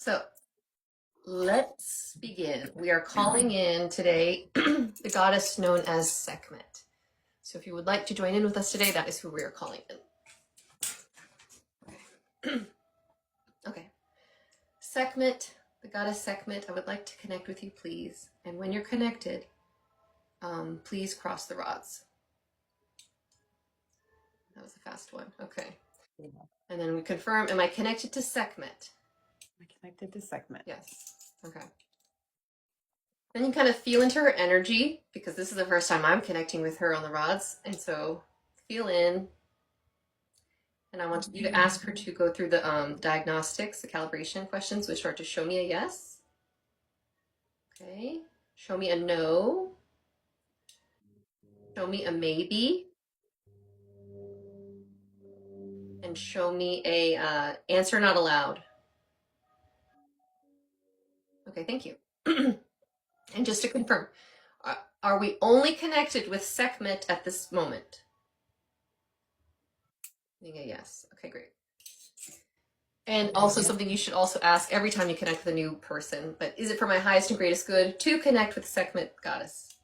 So let's begin. We are calling in today the goddess known as Sekhmet. So if you would like to join in with us today, that is who we are calling in. Okay. Sekhmet, the goddess Sekhmet, I would like to connect with you, please. And when you're connected, please cross the rods. That was a fast one. Okay. And then we confirm, am I connected to Sekhmet? Am I connected to Sekhmet? Yes. Okay. Then you kind of feel into her energy, because this is the first time I'm connecting with her on the rods. And so feel in. And I want you to ask her to go through the diagnostics, the calibration questions, which are to show me a yes. Okay. Show me a no. Show me a maybe. And show me a answer not allowed. Okay, thank you. And just to confirm, are we only connected with Sekhmet at this moment? Being a yes. Okay, great. And also something you should also ask every time you connect with a new person, but is it for my highest and greatest good to connect with Sekhmet goddess?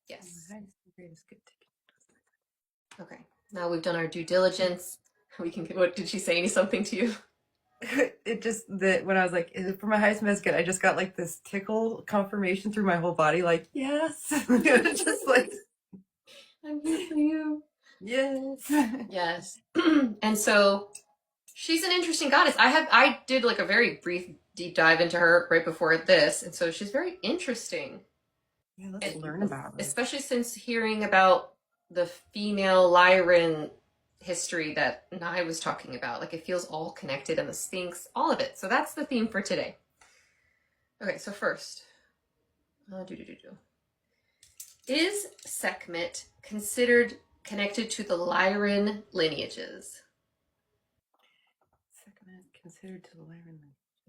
Yes. Okay. Now we've done our due diligence. We can. What did she say? Something to you? It just that when I was like, is it for my highest and best good? I just got like this tickle confirmation through my whole body, like yes, just like I'm here for you. Yes. Yes. And so she's an interesting goddess. I did like a very brief deep dive into her right before this, and so she's very interesting. Yeah, let's learn about her. Especially since hearing about the female Lyran history that Nigh was talking about. Like it feels all connected, and the Sphinx, all of it. So that's the theme for today. Okay, so first, is Sekhmet considered connected to the Lyran lineages? Sekhmet considered to the Lyran.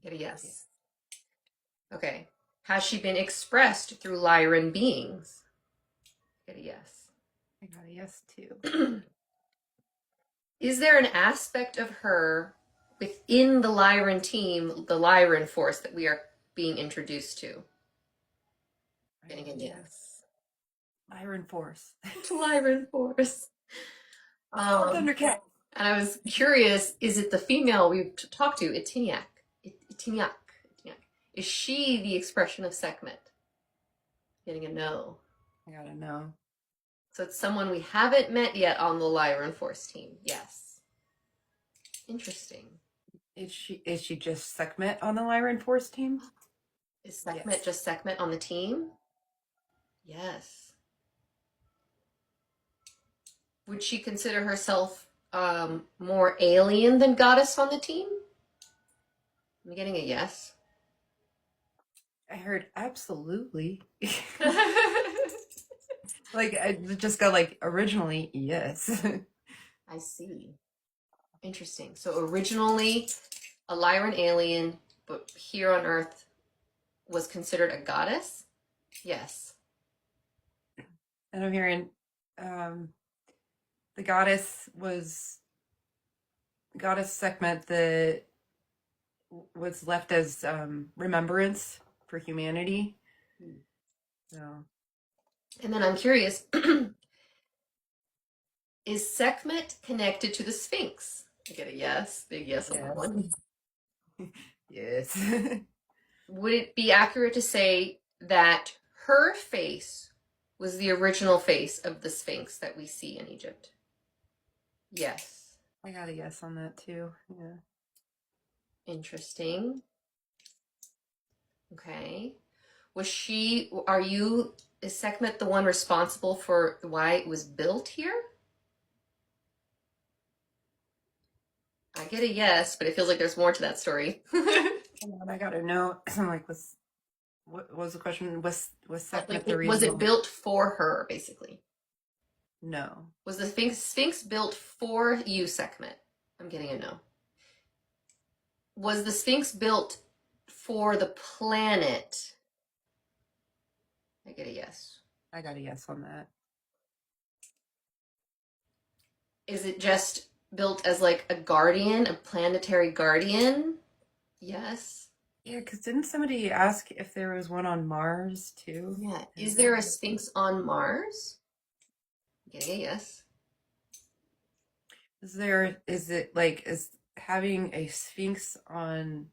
Get a yes. Okay. Has she been expressed through Lyran beings? Get a yes. I got a yes too. Is there an aspect of her within the Lyran team, the Lyran force, that we are being introduced to? Getting a yes. Lyran force. Lyran force. Thundercat. And I was curious, is it the female we've talked to, Itiniak? Itiniak. Is she the expression of Sekhmet? Getting a no. I got a no. So it's someone we haven't met yet on the Lyran Force team. Yes. Interesting. Is she just Sekhmet on the Lyran Force team? Is Sekhmet just Sekhmet on the team? Yes. Would she consider herself more alien than goddess on the team? I'm getting a yes. I heard absolutely. Like I just got like originally yes. I see. Interesting. So originally a Lyran alien, but here on Earth was considered a goddess? Yes. And I'm hearing the goddess Sekhmet that was left as remembrance for humanity. So. And then I'm curious, is Sekhmet connected to the Sphinx? I get a yes, big yes on that one. Yes. Would it be accurate to say that her face was the original face of the Sphinx that we see in Egypt? Yes. I got a yes on that too. Yeah. Interesting. Okay. Is Sekhmet the one responsible for why it was built here? I get a yes, but it feels like there's more to that story. I got a no. I'm like, what was the question? Was Sekhmet the reason? Was it built for her, basically? No. Was the Sphinx built for you, Sekhmet? I'm getting a no. Was the Sphinx built for the planet? I get a yes. I got a yes on that. Is it just built as like a guardian, a planetary guardian? Yes. Yeah, because didn't somebody ask if there was one on Mars too? Yeah. And Is there a Sphinx on Mars? Getting a yes. is it like, is having a Sphinx on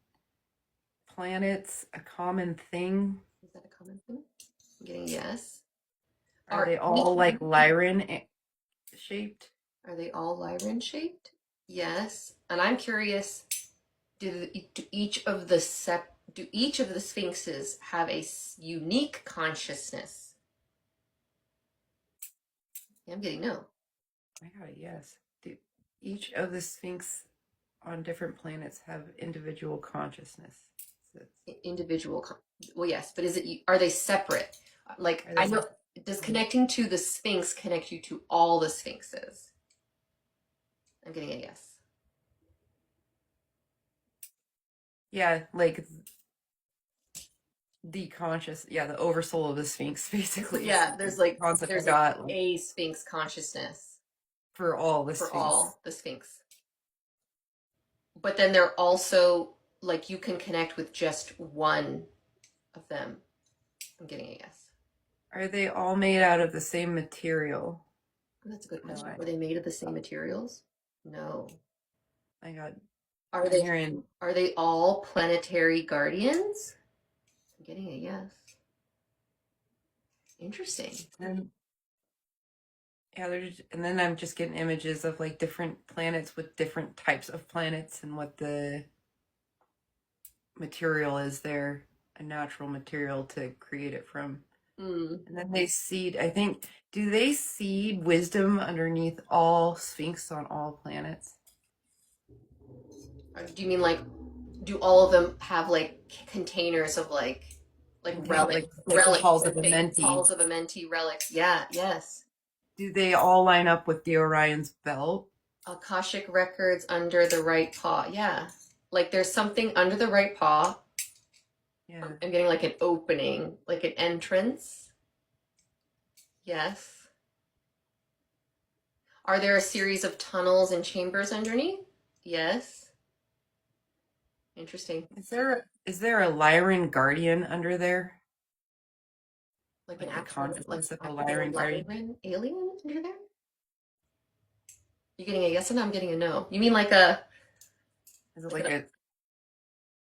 planets a common thing? Is that a common thing? I'm getting a yes. Are Are they all like Lyran shaped? are they all Lyran shaped? Yes. And I'm curious, do each of the do each of the sphinxes have a unique consciousness? Yeah, I'm getting no. I got a yes. Do each of the Sphinx on different planets have individual consciousness? Individual. Well, yes, but are they separate? Like Are I they? know, does connecting to the sphinx connect you to all the sphinxes? I'm getting a yes. Yeah, like the conscious, yeah, the oversoul of the Sphinx, basically, is Yeah, the concept I there's got, like, a sphinx consciousness for all the for Sphinx. all the sphinx. But then they're also like you can connect with just one of them. I'm getting a yes. Are they all made out of the same material? That's a good No, question. Were they made of the same materials? No. I got, Are I'm they hearing, are they all planetary guardians? I'm getting a yes. Interesting. and yeah, and then I'm just getting images of like different planets with different types of planets and what the material is there, a natural material to create it from. Mm. And then they seed, I think, do they seed wisdom underneath all Sphinx on all planets? Do you mean like do all of them have like containers of like Contain like the relics halls of and things, Amenti. halls of Amenti relics? Yeah, yes. Do they all line up with the Orion's belt? Akashic records under the right paw. Yeah. Like there's something under the right paw. Yeah. I'm getting like an opening, like an entrance. Yes. Are there a series of tunnels and chambers underneath? Yes. Interesting. Is there a Lyran guardian under there? Like an Like a actual, like consciousness of a actual Lyran guardian? Lyran alien under there? You're getting a yes and I'm getting a no. You mean like a Is it like like a a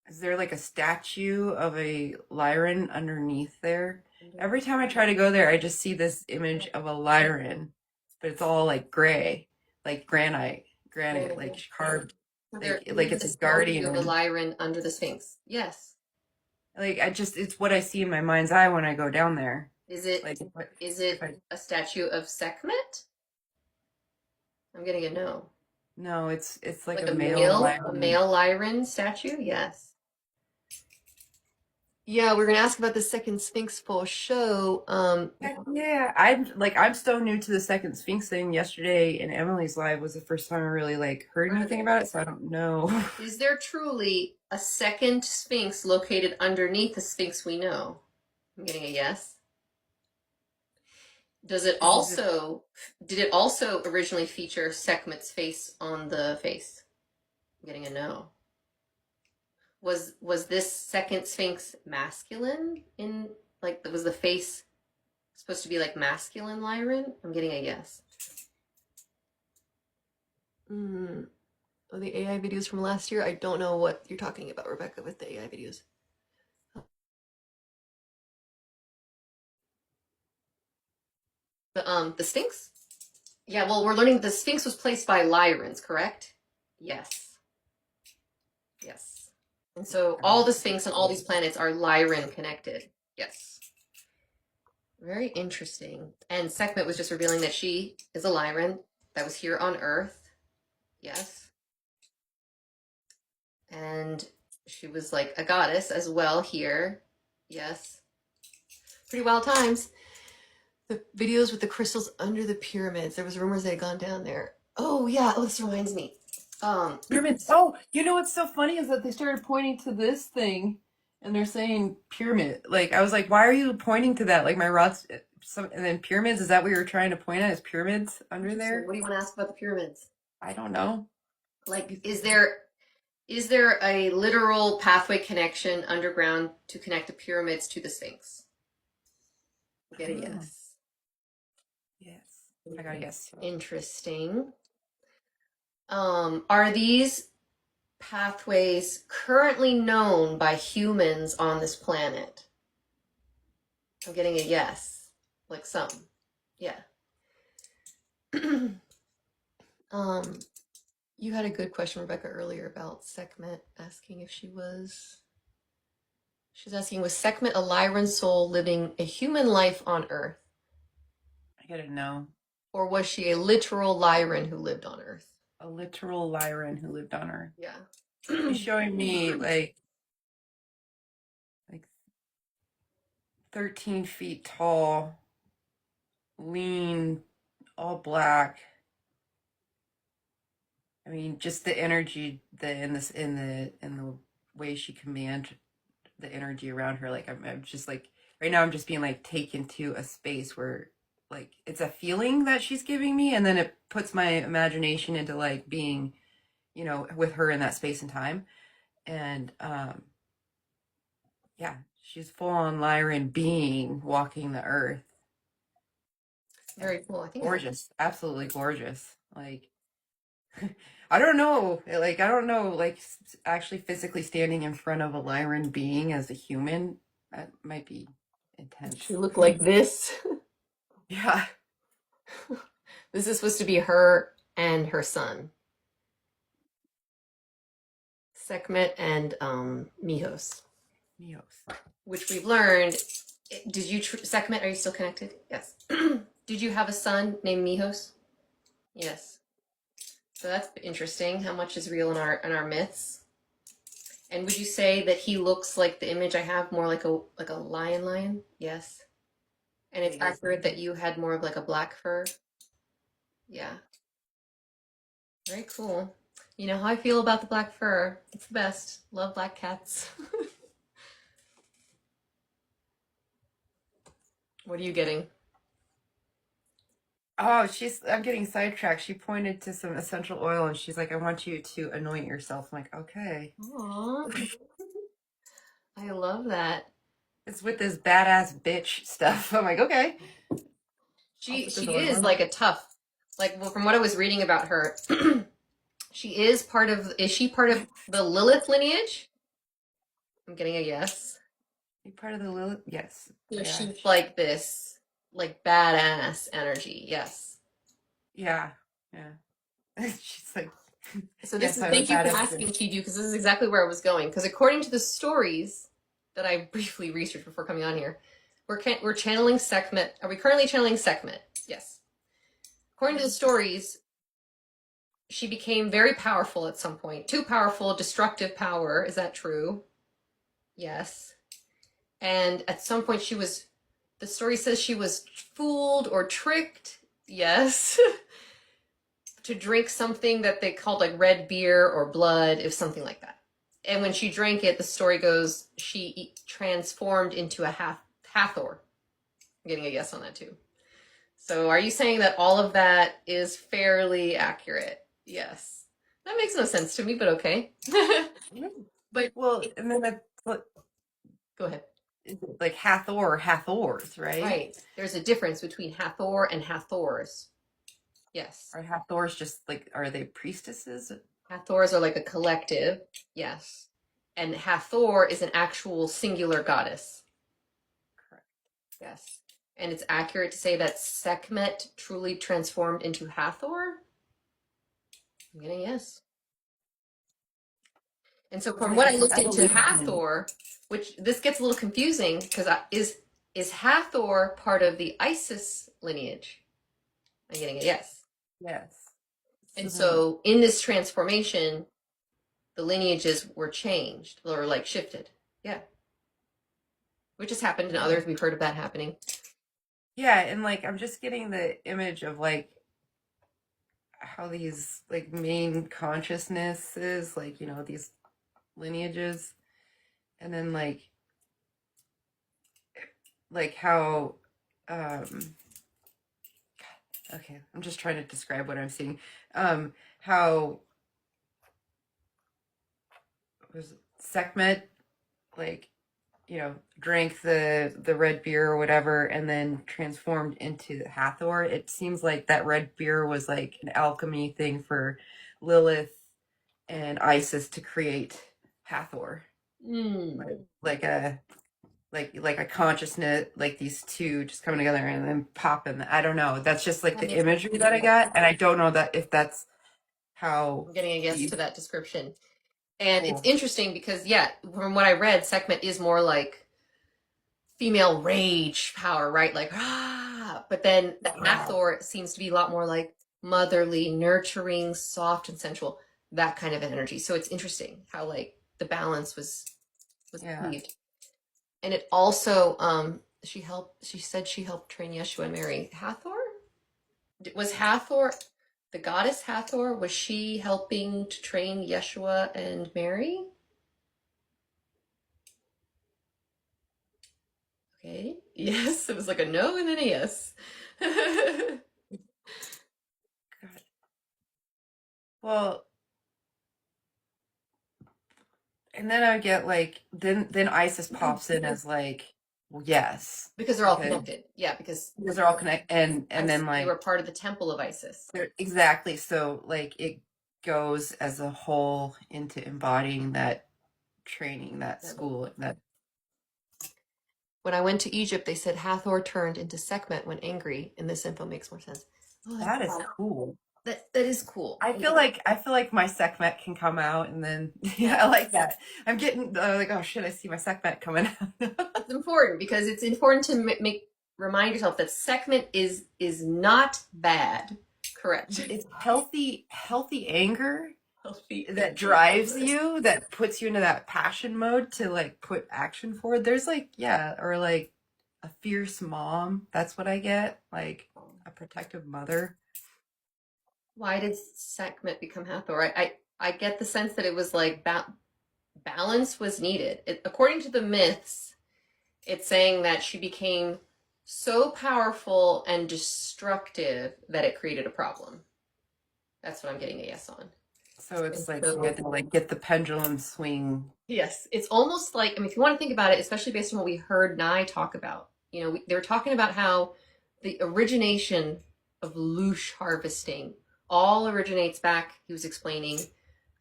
is there like a statue of a Lyran underneath there? Every time I try to go there, I just see this image of a Lyran, but it's all like gray, like granite, like carved, so there like is it's a a statue of a guardian. Lyran under the Sphinx. Yes. Like it's what I see in my mind's eye when I go down there. Is it Like is if it I a statue of Sekhmet? I'm getting a no. no, it's like Like a male a Lyran. male Lyran statue? Yes. Yeah, we're gonna ask about the second Sphinx full show. Heck yeah, I'm so new to the second Sphinx thing. Yesterday in Emily's live was the first time I really like heard anything about it, so I don't know. Is there truly a second Sphinx located underneath the Sphinx we know? I'm getting a yes. Does it Is it also, did it also originally feature Sekhmet's face on the face? I'm getting a no. Was this second Sphinx masculine in like was the face supposed to be like masculine Lyran? I'm getting a yes. Mm. Oh, the AI videos from last year. I don't know what you're talking about, Rebecca, with the AI videos. The Sphinx? Yeah, well, we're learning the Sphinx was placed by Lyrans, correct? Yes. Yes. And so all the Sphinx and all these planets are Lyran connected. Yes. Very interesting. And Sekhmet was just revealing that she is a Lyran that was here on Earth. Yes. And she was like a goddess as well here. Yes. Pretty wild times. The videos with the crystals under the pyramids. There was rumors they had gone down there. Oh yeah. Oh, this reminds me. pyramids? Oh, you know what's so funny is that they started pointing to this thing, and they're saying pyramid. Like I was like, why are you pointing to that? Like my rocks, and then pyramids. Is that what you were trying to point at? Is pyramids under interesting. there? What do you want to ask about the pyramids? I don't know. Like, Is there a literal pathway connection underground to connect the pyramids to the Sphinx? Get a Oh, yes. yes. I got a yes. Interesting. Are these pathways currently known by humans on this planet? I'm getting a yes. Like some. Yeah. um, you had a good question, Rebecca, earlier about Sekhmet, asking if she's asking, was Sekhmet a Lyran soul living a human life on Earth? I gotta know. Or was she a literal Lyran who lived on Earth? A literal Lyran who lived on Earth. Yeah. She's showing me like 13 feet tall, lean, all black. I mean, just the energy, in the way she commands the energy around her. Like I'm just like right now, I'm just being like taken to a space where like it's a feeling that she's giving me, and then it puts my imagination into like being, with her in that space and time. And yeah, she's full on Lyran being walking the earth. Yeah, Very cool. I think gorgeous, absolutely gorgeous. Like I don't know, like actually physically standing in front of a Lyran being as a human, that might be she intense. looked like this. Yeah, This is supposed to be her and her son, Sekhmet and Mihos, Neos. which we've learned. Did you, Sekhmet, are you still connected? Yes. Did you have a son named Mihos? Yes. So that's interesting. How much is real in our myths? And would you say that he looks like the image I have, more like a lion? Yes. And it's Yes. accurate that you had more of like a black fur? Yeah. Very cool. You know how I feel about the black fur. It's the best. Love black cats. What are you getting? Oh, I'm getting sidetracked. She pointed to some essential oil and she's like, I want you to anoint yourself. I'm like, okay. Aww. I love that. It's with this badass bitch stuff. I'm like, okay, I'll put this She oil is on. like a tough, like, well, from what I was reading about her, she is is she part of the Lilith lineage? I'm getting a yes. You part of the Lilith? Yes. So Yeah. she's like this, like badass energy. Yes. Yeah. Yeah. She's like, So this yes, is, I'm a thank you for badass asking, bitch. Chidu, because this is exactly where I was going. Because according to the stories that I briefly researched before coming on here, we're channeling Sekhmet. Are we currently channeling Sekhmet? Yes. According to the stories, she became very powerful at some point. Too powerful, destructive power. Is that true? Yes. And at some point, the story says she was fooled or tricked. Yes. To drink something that they called like red beer or blood, if something like that. And when she drank it, the story goes she transformed into a Hathor. I'm getting a yes on that too. So are you saying that all of that is fairly accurate? Yes. That makes no sense to me, but okay. But Well, and then that's go ahead. like Hathor, Hathors, right? Right. There's a difference between Hathor and Hathors. Yes. Are Hathors just like, are they priestesses? Hathors are like a collective. Yes. And Hathor is an actual singular goddess. Correct. Yes. And it's accurate to say that Sekhmet truly transformed into Hathor? I'm getting yes. And so from Like what I this looked into evolution. Hathor, which this gets a little confusing because is Hathor part of the Isis lineage? I'm getting a yes. Yes. And So so in this transformation, the lineages were changed or like shifted. Yeah. Which has happened in yeah. others. We've heard of that happening. Yeah, and like I'm just getting the image of like how these like main consciousnesses, like, these lineages, and then like how um okay, I'm just trying to describe what I'm seeing. How was Sekhmet, like, drank the red beer or whatever, and then transformed into Hathor. It seems like that red beer was like an alchemy thing for Lilith and Isis to create Hathor, Mm. like a like a consciousness, like these two just coming together and then popping. I don't know. That's just like That the makes sense. imagery that I got, and I don't know that if that's how I'm getting a yes you to that description. And it's cool. interesting because, yeah, from what I read, Sekhmet is more like female rage power, right? Like, ah. But then the Hathor seems to be a lot more like motherly, nurturing, soft, and sensual, that kind of energy. So it's interesting how like the balance was Yeah. achieved. And it also, she said she helped train Yeshua and Mary. Hathor? Was Hathor, the goddess Hathor, was she helping to train Yeshua and Mary? Okay. Yes, it was like a no and then a yes. God. Well, and then I get like then Isis pops in as like, well, yes, Because they're all connected. Yeah, because they're all connected, and then they were like part of the temple of Isis. exactly, so like it goes as a whole into embodying that training, that school, that When I went to Egypt, they said Hathor turned into Sekhmet when angry, and this info makes more sense. Oh, that is cool. that is cool. I feel like my Sekhmet can come out, and then yeah, I like that. I'm getting like, oh shit, I see my Sekhmet coming out. It's important because it's important to make remind yourself that Sekhmet is not bad. Correct. It's healthy anger Healthy. that drives you, that puts you into that passion mode to like put action forward. There's like, yeah, or like a fierce mom. That's what I get. Like a protective mother. Why did Sekhmet become Hathor? I get the sense that it was like balance was needed. According to the myths, it's saying that she became so powerful and destructive that it created a problem. That's what I'm getting a yes on. So it's like So, you had to like get the pendulum swing. yes, it's almost like, I mean, if you want to think about it, especially based on what we heard Nigh talk about, they were talking about how the origination of loosh harvesting all originates back, he was explaining,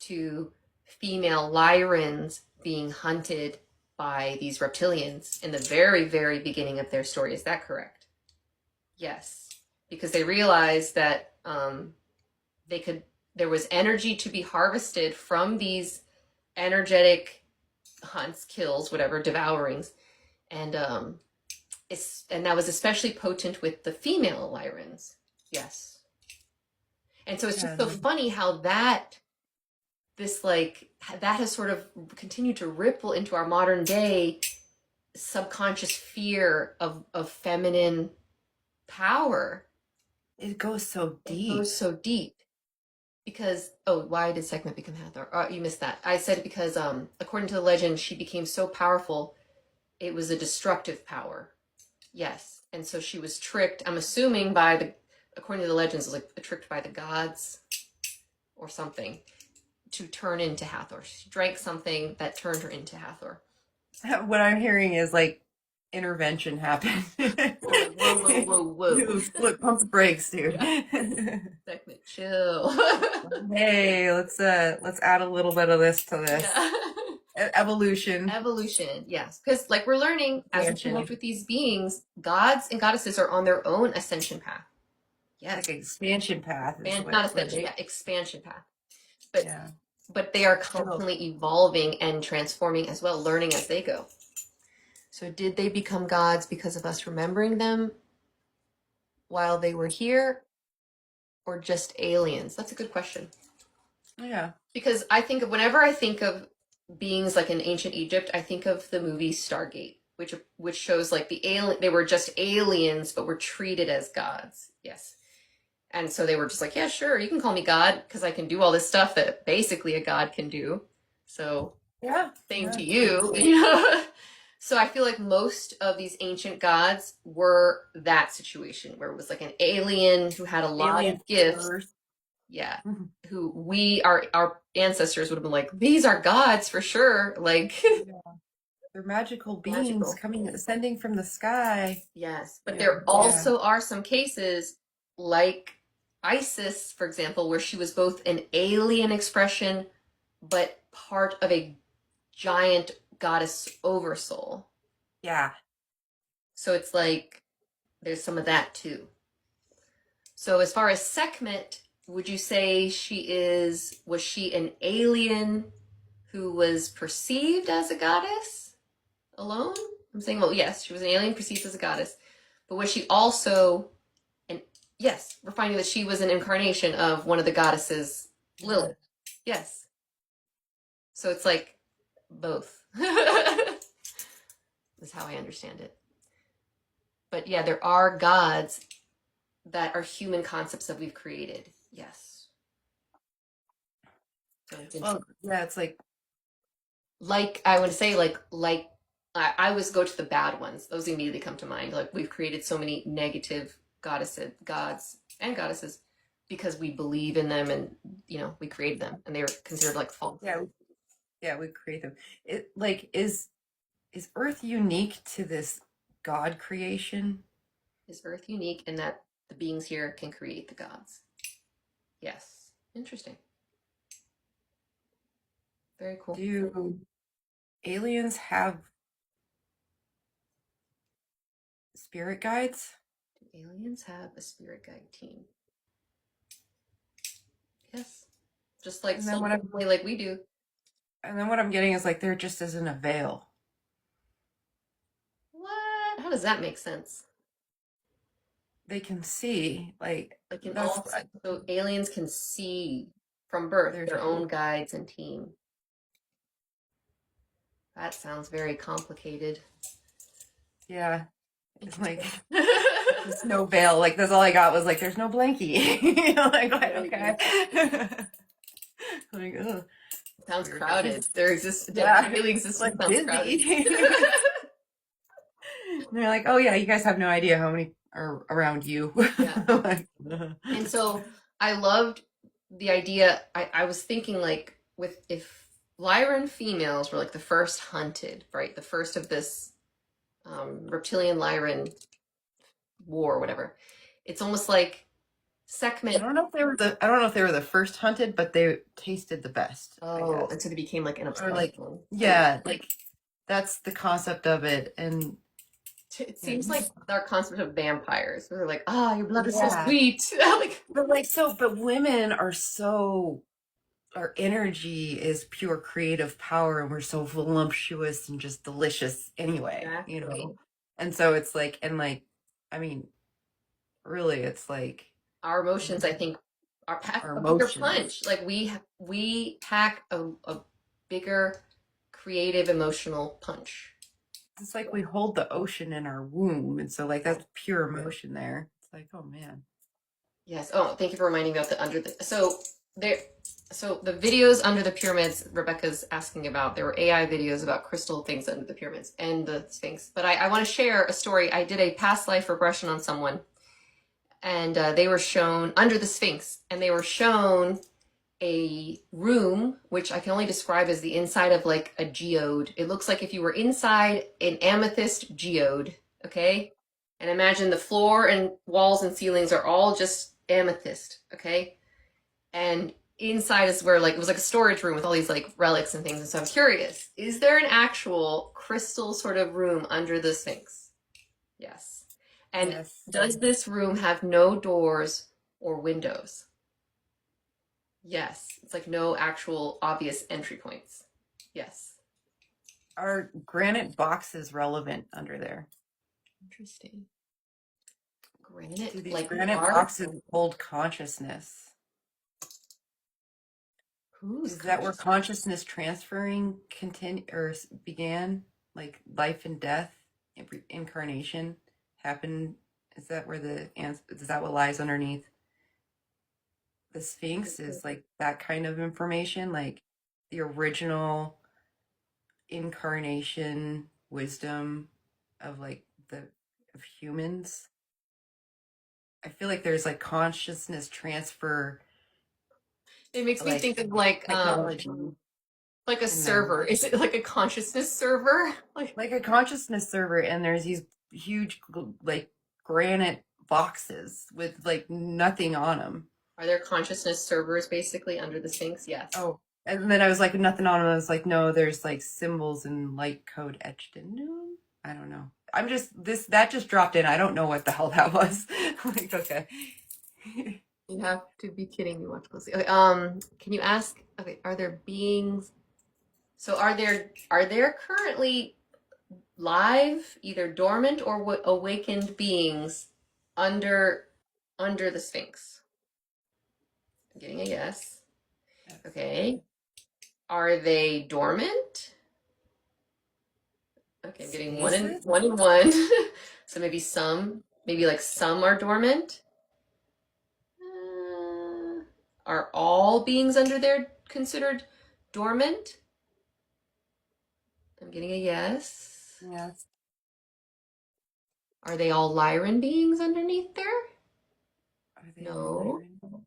to female Lyrans being hunted by these reptilians in the very, very beginning of their story. Is that correct? Yes. Because they realized that there was energy to be harvested from these energetic hunts, kills, whatever, devourings, and and that was especially potent with the female Lyrans. Yes. And so it's just so funny how that has sort of continued to ripple into our modern day subconscious fear of feminine power. It goes so deep. It goes so deep. Because, oh, why did Sekhmet become Hathor? Oh, you missed that. I said because according to the legend, she became so powerful, it was a destructive power. Yes. And so she was tricked, I'm assuming according to the legends, it was like tricked by the gods or something to turn into Hathor. She drank something that turned her into Hathor. What I'm hearing is like intervention happened. Whoa. Look, pump the brakes, dude. Yeah. Sekhmet, chill. Hey, let's add a little bit of this to this. Yeah. Evolution. Evolution, yes. Because like we're learning as we connect with these beings, gods and goddesses are on their own ascension path. Yes. Like expansion path. Not ascension, yeah, expansion path. But yeah. But they are constantly evolving and transforming as well, learning as they go. So did they become gods because of us remembering them while they were here, or just aliens? That's a good question. Yeah. Because whenever I think of beings like in ancient Egypt, I think of the movie Stargate, which shows like they were just aliens but were treated as gods. Yes. And so they were just like, yeah, sure, you can call me God because I can do all this stuff that basically a god can do. So yeah, same to you, you know. So I feel like most of these ancient gods were that situation where it was like an alien who had a lot of gifts. Yeah. Mhm. Who our ancestors would have been like, these are gods for sure. Like Yeah. They're magical beings magical. coming, ascending from the sky. Yes. But You know, there yeah, also are some cases like Isis, for example, where she was both an alien expression but part of a giant goddess oversoul. yeah. So it's like there's some of that too. So as far as Sekhmet, would you say was she an alien who was perceived as a goddess alone? I'm saying, well, yes, she was an alien perceived as a goddess, but was she also an, yes, we're finding that she was an incarnation of one of the goddesses, Yeah. Lilith. Yes. So it's like both. Is how I understand it. But yeah, there are gods that are human concepts that we've created. Yes. So it's Well, yeah, it's like I would say I always go to the bad ones. Those immediately come to mind. Like we've created so many negative gods and goddesses because we believe in them and we created them and they were considered like false. yeah, yeah, we create them. It like is Earth unique to this God creation? Is Earth unique in that the beings here can create the gods? Yes. Interesting. Very cool. Do aliens have spirit guides? Do aliens have a spirit guide team? Yes. Just like And then soul what I'm family like we do. and then what I'm getting is like there just isn't a veil. What? How does that make sense? They can see like Like in that's all, so aliens can see from birth there's their own guides and team. That sounds very complicated. yeah. It's like Interesting. there's no veil. Like that's all I got was like there's no blankie. You know, like okay. Like ugh, Sounds weird. crowded. Their Yeah, daily it's existence like sounds crowded. busy. And they're like, oh yeah, you guys have no idea how many are around you. Yeah. Like, And so I loved the idea. I was thinking like with if Lyran females were like the first hunted, right? The first of this reptilian Lyran war or whatever. It's almost like Sekhmet. I don't know if they were the first hunted, but they tasted the best, I Oh, guess. and so they became like an Or like obsession. yeah, like that's the concept of it. And It you seems know, like our concept of vampires. They're like, ah, your blood is so yeah. sweet. Like, But women are so our energy is pure creative power and we're so voluptuous and just delicious anyway, you exactly. know. And so it's like and like I mean, really it's like Our emotions, I think, are pack our a bigger emotions. punch. Like we pack a bigger creative emotional punch. It's like we hold the ocean in our womb. And so like that's pure emotion there. It's like, oh man. Yes. Oh, thank you for reminding me about the under the there so the videos under the pyramids Rebecca's asking about, there were AI videos about crystal things under the pyramids and the Sphinx. But I want to share a story. I did a past life regression on someone and they were shown under the Sphinx and they were shown a room which I can only describe as the inside of like a geode. It looks like if you were inside an amethyst geode, okay? And imagine the floor and walls and ceilings are all just amethyst, okay? And inside is where like it was like a storage room with all these like relics and things. And so I'm curious, is there an actual crystal sort of room under the Sphinx? Yes. And Yes. does this room have no doors or windows? Yes. It's like no actual obvious entry points. Yes. Are granite boxes relevant under there? Interesting. Do Granite, these like granite art? boxes hold consciousness? Who's Is that where conscious? consciousness transferring began? Like life and death, incarnation happened? Is that where is that what lies underneath the Sphinx? Is like that kind of information, like the original incarnation wisdom of like the of humans? I feel like there's like consciousness transfer It makes me like think of technology like a in there. server. Is it like a consciousness server? Like, Like a consciousness server, and there's these huge like granite boxes with like nothing on them. are there consciousness servers basically under the Sphinx? Yes. Oh, and then I was like, nothing on them. I was like, no, there's like symbols and light code etched into them. I don't know. I'm just this that just dropped in. I don't know what the hell that was. Like, okay. You have to be kidding me. Watch closely. Okay, can you ask? Okay, are there beings? So are there currently live, either dormant or awakened beings under under the Sphinx? I'm getting a yes. Yes. Okay. Are they dormant? Okay, I'm getting Stasis? one and one. So maybe like some are dormant. Are all beings under there considered dormant? I'm getting a yes. Yes. Are they all Lyran beings underneath there? Are they all No. Lyran?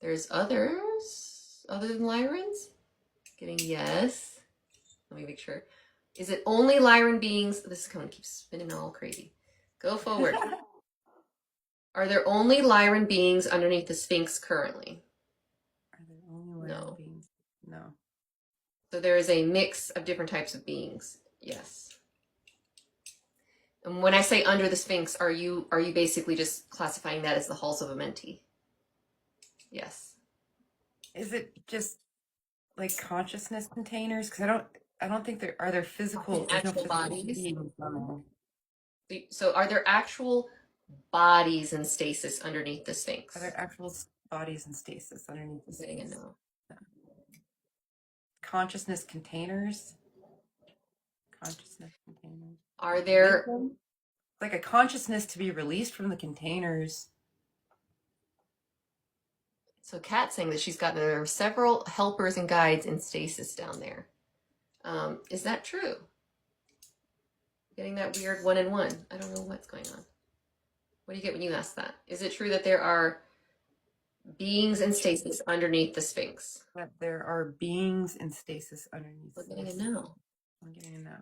There's others other than Lyrans? Getting yes. Let me make sure. Is it only Lyran beings? This is going to keep spinning all crazy. Go forward. Are there only Lyran beings underneath the Sphinx currently? Are there only Lyran No. beings? No. So there is a mix of different types of beings. Yes. And when I say under the Sphinx, are you basically just classifying that as the halls of Amenti? Yes. Is it just like consciousness containers? Because I don't think there physical. There's no Actual physical bodies. beings on So are there actual bodies in stasis underneath the Sphinx? there. Are there actual bodies in stasis underneath the I'm getting a Sphinx? no. Consciousness containers. Consciousness containers. Are Like there wisdom. Like a consciousness to be released from the containers. So Kat's saying that she's got there are several helpers and guides in stasis down there. Is that true? Getting that weird one and one. I don't know what's going on. What do you get when you ask that? Is it true that there are beings in stasis underneath the Sphinx? That there are beings in stasis underneath We're the getting a Sphinx. no. I'm getting a no.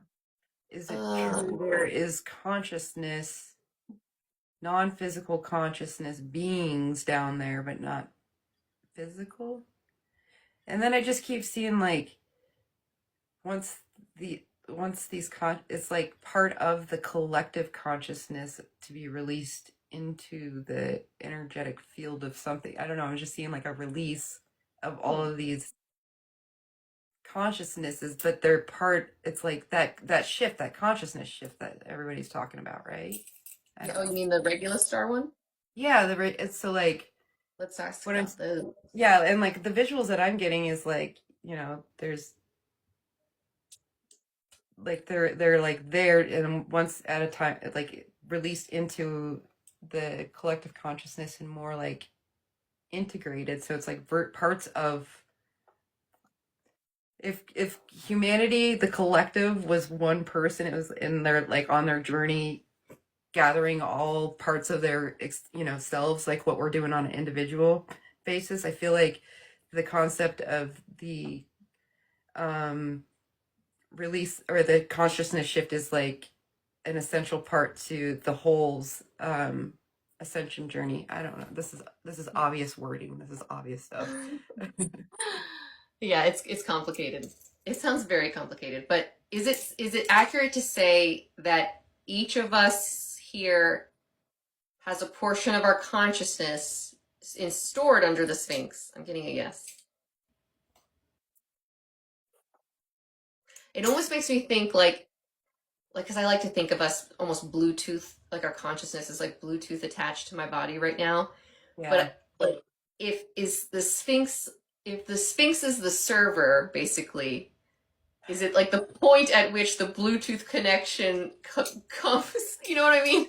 Is it true there is consciousness, non-physical consciousness beings down there, but not physical? And then I just keep seeing like once it's like part of the collective consciousness to be released into the energetic field of something. I don't know. I'm just seeing like a release of all of these consciousnesses, but they're part. It's like that shift, that consciousness shift that everybody's talking about, right? I Yeah, don't oh, you know. mean the regular star one? Yeah, it's so like Let's ask what I'm about those. yeah, and like the visuals that I'm getting is like there's like they're like there and once at a time like released into the collective consciousness and more like integrated, so it's like parts of if humanity, the collective, was one person, it was in their like on their journey gathering all parts of their selves, like what we're doing on an individual basis. I feel like the concept of the um release or the consciousness shift is like an essential part to the whole's ascension journey. I don't know. This is obvious wording. This is obvious stuff. Yeah, it's complicated. It sounds very complicated, but is it accurate to say that each of us here has a portion of our consciousness stored under the Sphinx? I'm getting a yes. It almost makes me think like because I like to think of us almost Bluetooth, like our consciousness is like Bluetooth attached to my body right now. Yeah. But like if the Sphinx is the server, basically, is it like the point at which the Bluetooth connection comes? You know what I mean?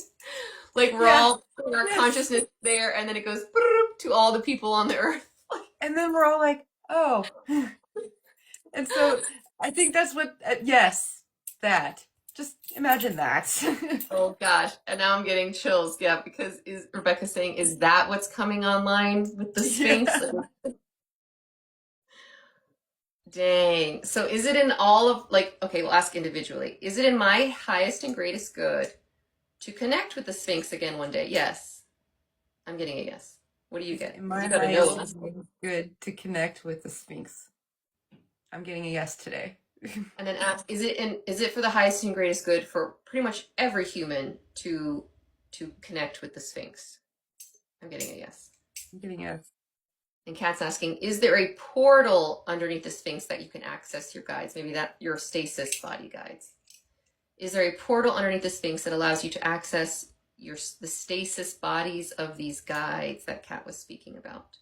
Like we're Yeah. all putting our Yes. consciousness there, and then it goes to all the people on the earth. And then we're all like, oh. And so I think that's what, yes, that. Just imagine that. Oh gosh, and now I'm getting chills. Yeah, because is Rebecca saying, is that what's coming online with the Sphinx? Yeah. Dang. So is it in all of, like, okay, we'll ask individually. Is it in my highest and greatest good to connect with the Sphinx again one day? Yes. I'm getting a yes. What do you Is it get? in Because my you got to highest know. and good to connect with the Sphinx? I'm getting a yes today. And then ask, is it for the highest and greatest good for pretty much every human to connect with the Sphinx? I'm getting a yes. I'm getting a And Kat's asking, is there a portal underneath the Sphinx that you can access your guides? Maybe that your stasis body guides. Is there a portal underneath the Sphinx that allows you to access the stasis bodies of these guides that Kat was speaking about?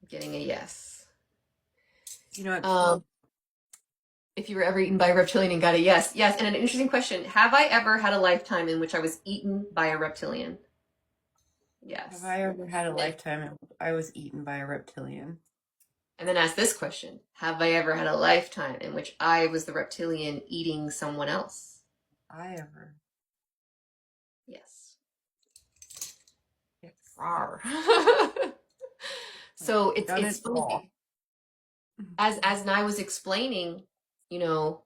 I'm getting a yes. you know what? If you were ever eaten by a reptilian and got a yes. Yes, and an interesting question. Have I ever had a lifetime in which I was eaten by a reptilian? Have Yes. I ever had a lifetime and I was eaten by a reptilian? And then ask this question. Have I ever had a lifetime in which I was the reptilian eating someone else? I ever. Yes. Yes. Rawr. Like, So done it's it all. funny. As Nigh was explaining, you know,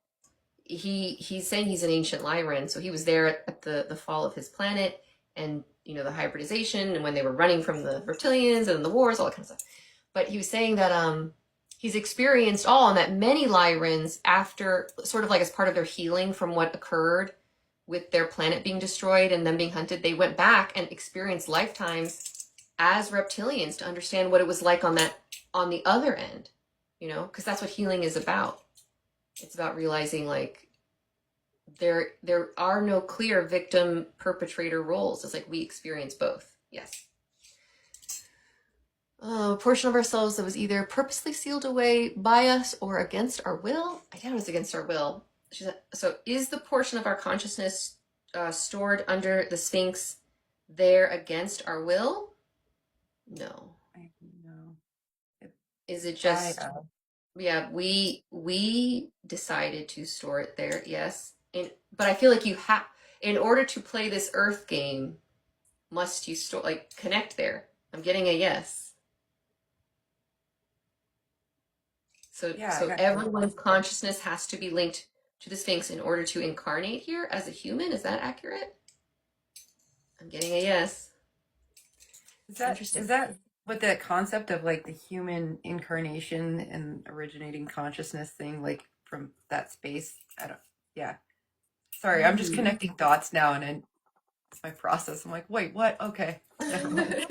he's saying he's an ancient Lyran, so he was there at the fall of his planet, and the hybridization, and when they were running from the reptilians and the wars, all that kind of stuff. But he was saying that he's experienced all, and that many Lyrans, after sort of like as part of their healing from what occurred with their planet being destroyed and them being hunted, they went back and experienced lifetimes as reptilians to understand what it was like on the other end, because that's what healing is about. It's about realizing like there are no clear victim perpetrator roles. It's like we experience both. Yes. A portion of ourselves that was either purposely sealed away by us or against our will. I doubt it was against our will. She said, so is the portion of our consciousness stored under the Sphinx there against our will? No. I know. Is it I just, yeah, we decided to store it there, yes. But I feel like in order to play this Earth game, must you store, like, connect there? I'm getting a yes. So yeah, I so got you. everyone's consciousness has to be linked to the Sphinx in order to incarnate here as a human. Is that accurate? I'm getting a yes. Is Interesting. that what that concept of like the human incarnation and originating consciousness thing, like from that space? I don't, yeah. Sorry, I'm just Mm. connecting dots now and then it's my process. I'm like, wait, what? Okay, never mind.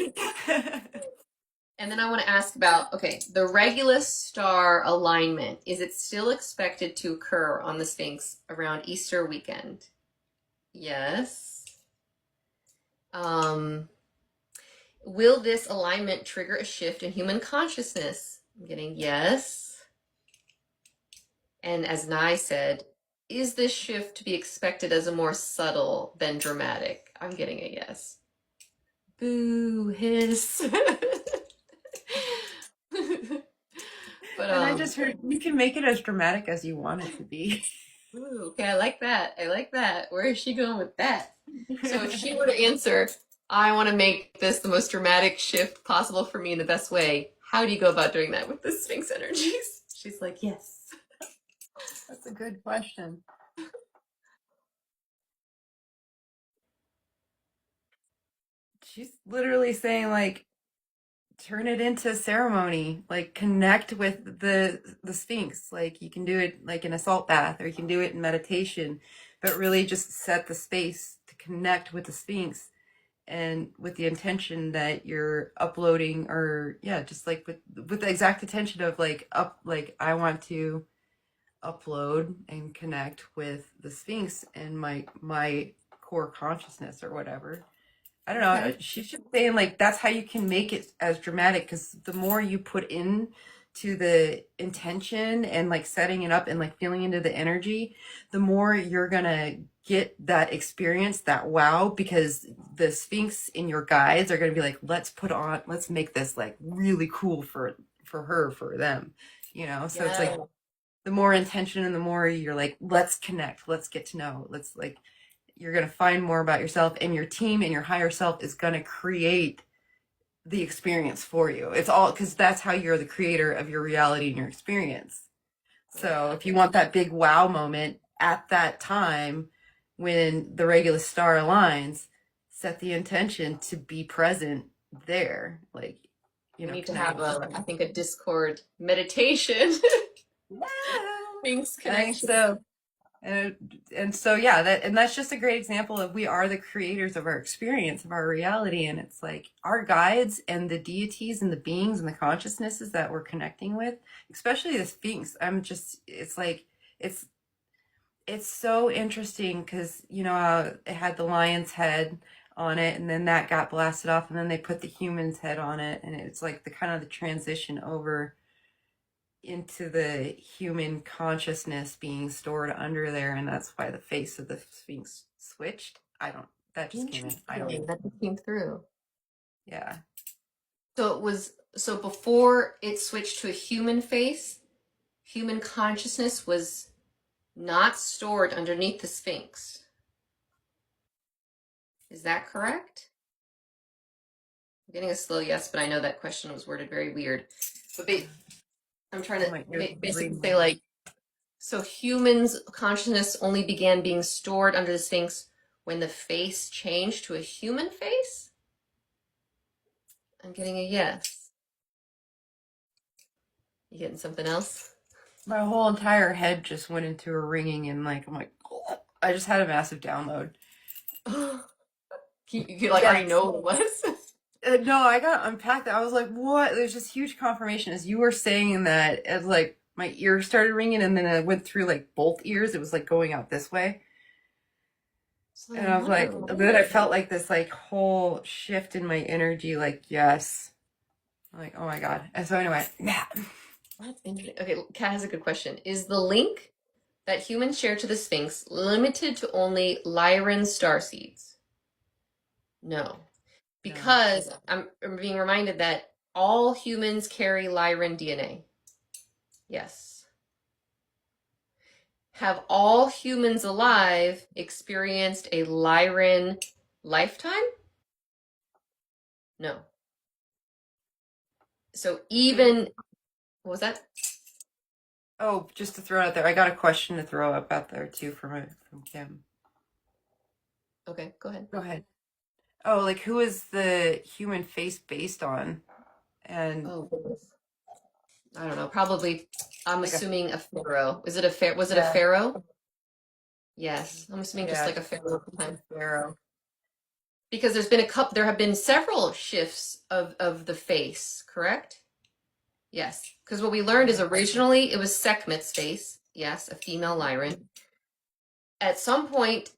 And then I want to ask about, okay, the Regulus star alignment. Is it still expected to occur on the Sphinx around Easter weekend? Yes. Um, will this alignment trigger a shift in human consciousness? I'm getting yes. And as Nai said, is this shift to be expected as a more subtle than dramatic? I'm getting a yes. Boo, hiss. But And I just heard you can make it as dramatic as you want it to be. ooh, okay, I like that. I like that. Where is she going with that? So if she were to answer, I want to make this the most dramatic shift possible for me in the best way, how do you go about doing that with the Sphinx energies? She's like, yes. That's a good question. She's literally saying like turn it into ceremony, like connect with the Sphinx. Like you can do it like in a salt bath or you can do it in meditation, but really just set the space to connect with the Sphinx and with the intention that you're uploading or yeah, just like with the exact intention of like I want to upload and connect with the Sphinx and my core consciousness or whatever. I don't know. Okay. She's just saying like that's how you can make it as dramatic because the more you put in to the intention and like setting it up and like feeling into the energy, the more you're gonna get that experience, that wow, because the Sphinx in your guides are gonna be like, let's make this like really cool for her, for them, you know? So it's like Yeah. the more intention and the more you're like, let's connect, let's get to know, let's like you're going to find more about yourself and your team and your higher self is going to create the experience for you. It's all because that's how you're the creator of your reality and your experience. So if you want that big wow moment at that time when the regular star aligns, set the intention to be present there. Like, We need to connect have with I them. think, a Discord meditation. Yeah, Sphinx I think connection. so. And so yeah, that's just a great example of we are the creators of our experience, of our reality. And it's like our guides and the deities and the beings and the consciousnesses that we're connecting with, especially the Sphinx. It's like it's it's so interesting because it had the lion's head on it, and then that got blasted off, and then they put the human's head on it, and it's like the kind of the transition over into the human consciousness being stored under there, and that's why the face of the Sphinx switched. I don't. That just came in. I don't Interesting. know. That came through. Yeah. So before it switched to a human face, human consciousness was not stored underneath the Sphinx. Is that correct? I'm getting a slow yes, but I know that question was worded very weird. But I'm trying Oh to my, you're basically reading. say, like, so humans' consciousness only began being stored under the Sphinx when the face changed to a human face? I'm getting a yes. You getting something else? My whole entire head just went into a ringing, and like I'm like, oh, I just had a massive download. You like already Yes. know what it was? No, I got unpacked. I was like, what? There's this huge confirmation as you were saying that, as like my ear started ringing, and then it went through like both ears. It was like going out this way. So And I I was wonder like, then I felt like this like whole shift in my energy, like, yes. I'm like, oh my God. And so anyway, yeah. that's interesting. Okay, Kat has a good question. Is the link that humans share to the Sphinx limited to only Lyran starseeds? No, No. because I'm being reminded that all humans carry Lyran DNA. Yes. Have all humans alive experienced a Lyran lifetime? No. So even, what was that? Oh, just to throw it out there, I got a question to throw up out there too from Kim. Okay, go ahead. Go ahead. Oh, like who is the human face based on? And Oh, goodness. I don't know. Probably, I'm like a assuming a pharaoh. Was it a yeah, pharaoh? Yes, I'm assuming just yeah, like a pharaoh just a time. pharaoh. Because there have been several shifts of the face, correct? Yes. Because what we learned is originally it was Sekhmet's face. Yes, a female Lyran. At some point,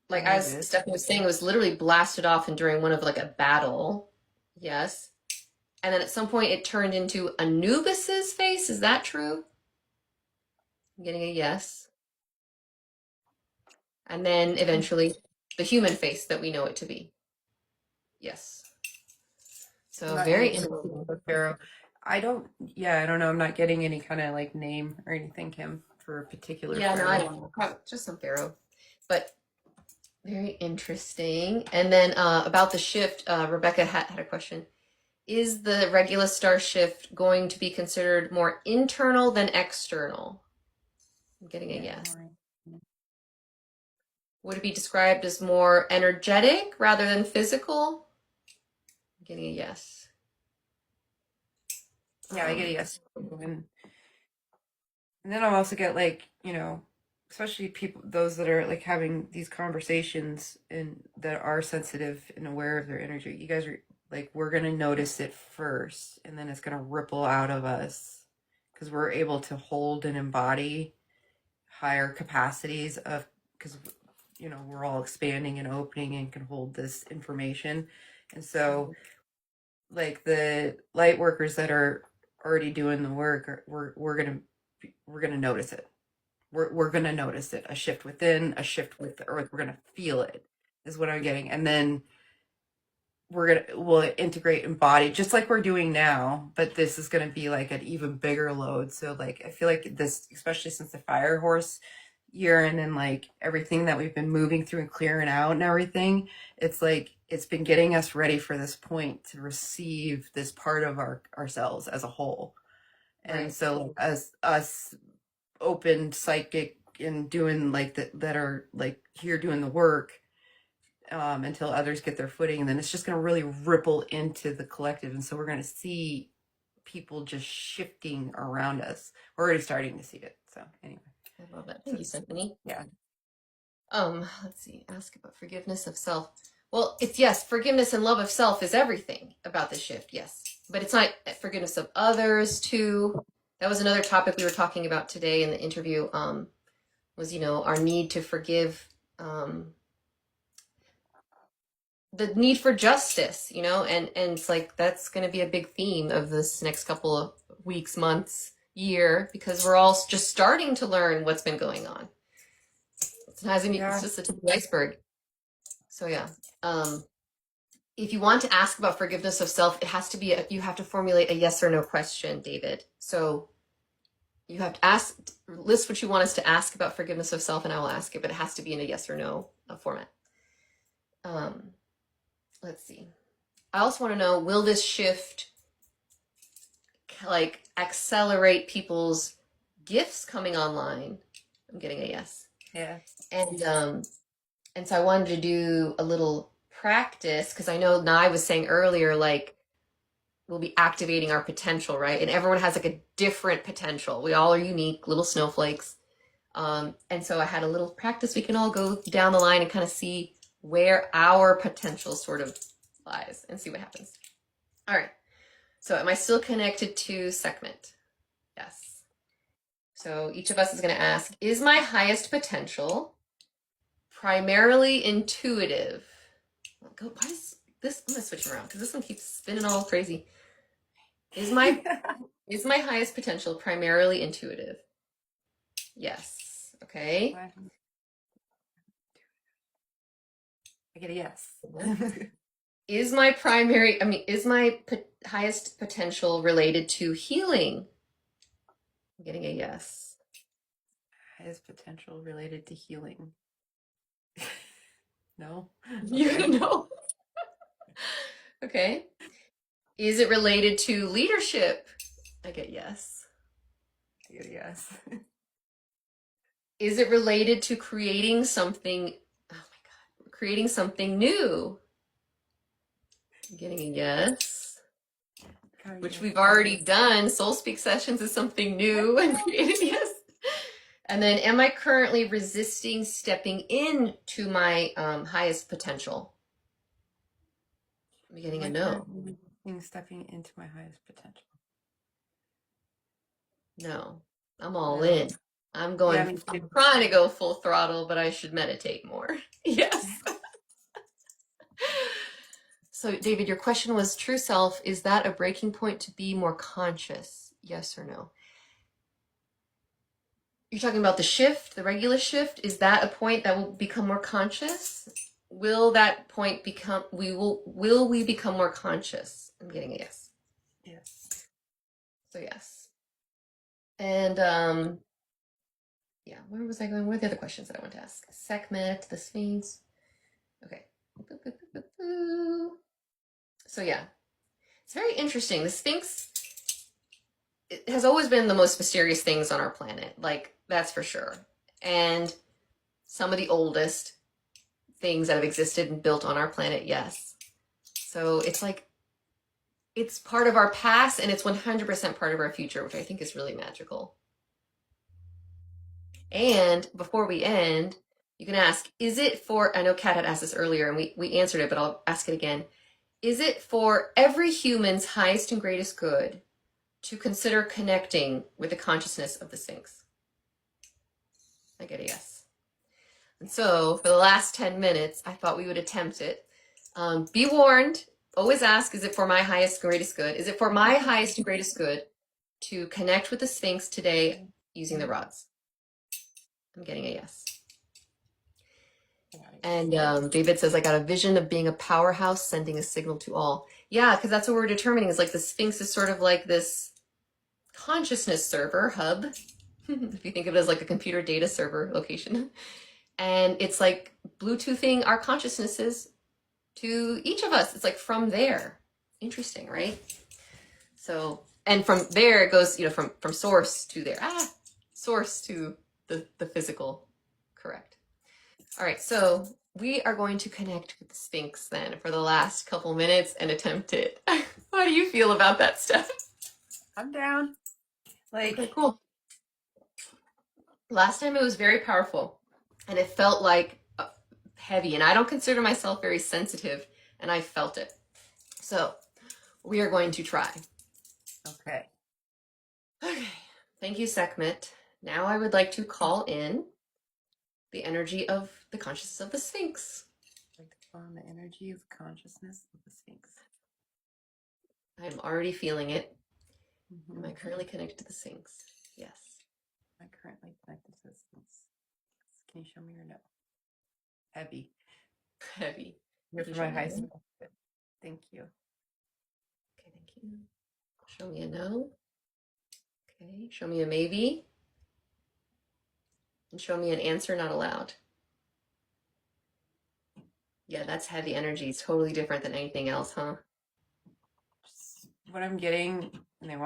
like There it as is. Stephanie was saying, it was literally blasted off and during one of like a battle. Yes. And then at some point it turned into Anubis's face. Is that true? I'm getting a yes. And then eventually the human face that we know it to be. Yes. So Not very Anubis, interesting. but pharaoh. I don't know. I'm not getting any kind of like name or anything, Kim, for a particular Yeah, no, I pharaoh. don't know. Just some pharaoh. But very interesting. And then about the shift, Rebecca had a question. Is the regular star shift going to be considered more internal than external? I'm getting a Yeah. yes. Would it be described as more energetic rather than physical? I'm getting a yes. Yeah, I get a yes. And then I'll also get like, especially people, those that are like having these conversations and that are sensitive and aware of their energy. You guys are like, we're going to notice it first, and then it's going to ripple out of us because we're able to hold and embody higher capacities of, because, we're all expanding and opening and can hold this information. And so, like the light workers that are already doing the work, we're gonna notice it. We're gonna notice it. A shift within, a shift with the earth. We're gonna feel it. Is what I'm getting, and then we'll integrate and body just like we're doing now. But this is gonna be like an even bigger load. So like I feel like this, especially since the fire horse year and then like everything that we've been moving through and clearing out and everything, it's like it's been getting us ready for this point to receive this part of ourselves as a whole. And Right. so as us open psychic and doing like that are like here doing the work, until others get their footing, and then it's just going to really ripple into the collective. And so we're going to see people just shifting around us. We're already starting to see it. So anyway, I love that. Thank you, Symphony. yeah. Let's see. Ask about forgiveness of self. Well, it's yes, forgiveness and love of self is everything about this shift, yes. But it's not forgiveness of others too. That was another topic we were talking about today in the interview, was, our need to forgive, the need for justice, and it's like that's going to be a big theme of this next couple of weeks, months, year, because we're all just starting to learn what's been going on. It's just a tip of the iceberg. So yeah, if you want to ask about forgiveness of self, it has to be you have to formulate a yes or no question, David. So you have to list what you want us to ask about forgiveness of self, and I will ask it, but it has to be in a yes or no format. Let's see. I also want to know, will this shift like accelerate people's gifts coming online? I'm getting a yes. Yeah. And so I wanted to do a little practice because I know Nigh was saying earlier, like we'll be activating our potential, right? And everyone has like a different potential. We all are unique, little snowflakes. And so I had a little practice. We can all go down the line and kind of see where our potential sort of lies and see what happens. All right. So am I still connected to Sekhmet? Yes. So each of us is going to ask, is my highest potential primarily intuitive? Why is this? I'm going to switch them around because this one keeps spinning all crazy. Is my highest potential primarily intuitive? Yes. Okay. I get a yes. Is my highest potential related to healing? I'm getting a yes. Highest potential related to healing. No. You know. Okay. Is it related to leadership? I get yes. I get a yes. Is it related to creating something? Oh my God. Creating something new? I'm getting a yes. Which we've already done. Soul Speak sessions is something new and created, yes. And then, am I currently resisting stepping into my highest potential? I'm getting a no. Stepping into my highest potential. No, I'm all in. I'm trying to go full throttle, but I should meditate more. Yes. So, David, your question was true self. Is that a breaking point to be more conscious? Yes or no? You're talking about the shift, the regular shift. Is that a point that will become more conscious? Will that point become, will we become more conscious? I'm getting a yes. Yes. So yes. And yeah, where was I going? What are the other questions that I want to ask? Sekhmet, the Sphinx. Okay. So yeah, it's very interesting. The Sphinx, it has always been the most mysterious things on our planet. Like, that's for sure. And some of the oldest things that have existed and built on our planet, yes. So it's like, it's part of our past and it's 100% part of our future, which I think is really magical. And before we end, you can ask, is it for, I know Kat had asked this earlier and we answered it, but I'll ask it again. Is it for every human's highest and greatest good to consider connecting with the consciousness of the Sphinx? I get a yes. And so for the last 10 minutes, I thought we would attempt it. Be warned, always ask, is it for my highest and greatest good? Is it for my highest and greatest good to connect with the Sphinx today using the rods? I'm getting a yes. And David says, I got a vision of being a powerhouse, sending a signal to all. Yeah, because that's what we're determining is like the Sphinx is sort of like this consciousness server hub, if you think of it as like a computer data server location. And it's like Bluetoothing our consciousnesses to each of us. It's like from there. Interesting, right? So, and from there it goes, from source to there. Source to the physical. Correct. All right, so we are going to connect with the Sphinx then for the last couple minutes and attempt it. How do you feel about that, Steph? I'm down. Okay, Like, cool. Last time it was very powerful and it felt like heavy, and I don't consider myself very sensitive, and I felt it. So we are going to try. okay. Okay. Thank you, Sekhmet. Now I would like to call in the energy of the consciousness of the Sphinx. Like on the energy of consciousness of the Sphinx. I'm already feeling it. Mm-hmm. Am I currently connected to the Sphinx? Yes. Am I currently connected to the Sphinx? Can you show me your no? Heavy. Heavy. You're from my high school. Thank you. Okay, thank you. Show me a no. Okay, show me a maybe. And show me an answer not allowed. Yeah, that's heavy energy. It's totally different than anything else, huh? What I'm getting, and it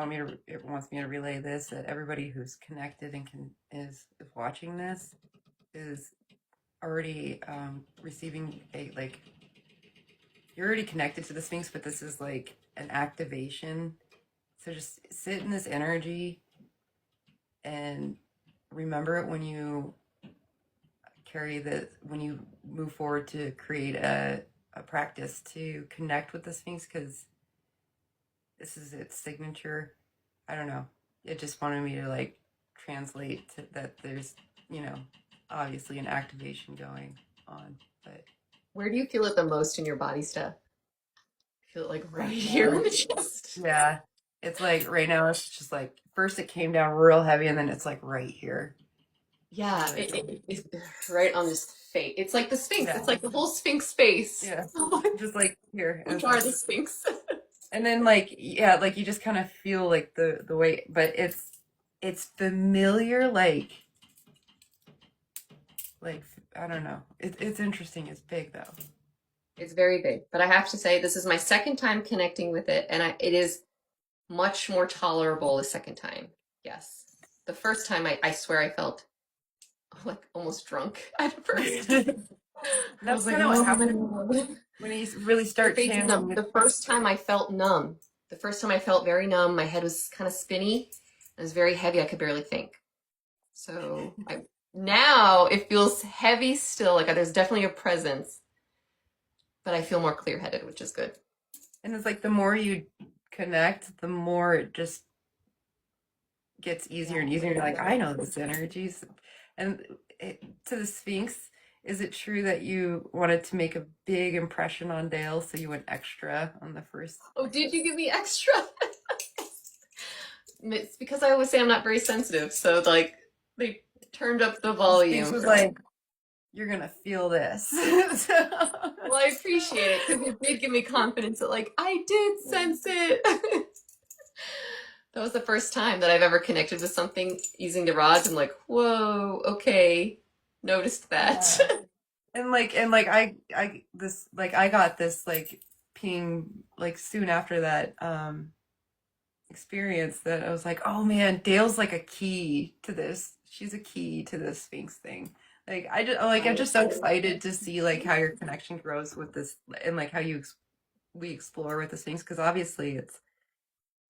wants me to relay this, that everybody who's connected and is watching this is already receiving you're already connected to the Sphinx, but this is like an activation. So just sit in this energy and remember it when you when you move forward to create a practice to connect with the Sphinx, because this is its signature. I don't know. It just wanted me to like translate to that there's, obviously an activation going on. But Where do you feel it the most in your body, Steph? Feel it like right here in the chest. yeah, it's like right now it's just like first it came down real heavy and then it's like right here. Yeah, it's right on this face. It's like the Sphinx. Yeah. It's like the whole Sphinx space. Yeah. Just like here. And Which are the Sphinx? and then like yeah, like you just kind of feel like the weight, but it's familiar like I don't know. It's interesting. It's big though. It's very big, but I have to say this is my second time connecting with it, and it is much more tolerable the second time. Yes, the first time I swear I felt like almost drunk at first. I was That's like, kind of what oh my happens God. when you really My start face is numb. channeling. The first time I felt numb. The first time I felt very numb. My head was kind of spinny. It was very heavy. I could barely think. So now it feels heavy still. Like there's definitely a presence, but I feel more clear-headed, which is good. And it's like the more you connect, the more it just gets easier and easier. You're like, I know this energies. And to the Sphinx, is it true that you wanted to make a big impression on Dale, so you went extra on the first? Oh, did you give me extra? It's because I always say I'm not very sensitive, so like they turned up the volume. Sphinx was like, you're gonna feel this. Well, I appreciate it because it did give me confidence that like I did sense it. That was the first time that I've ever connected with something using the rods. I'm like, whoa, okay, noticed that. Yeah. And I got this like ping like soon after that experience that I was like, oh man, Dale's like a key to this. She's a key to this Sphinx thing. I'm just so excited to see like how your connection grows with this and like how we explore with the Sphinx, because obviously it's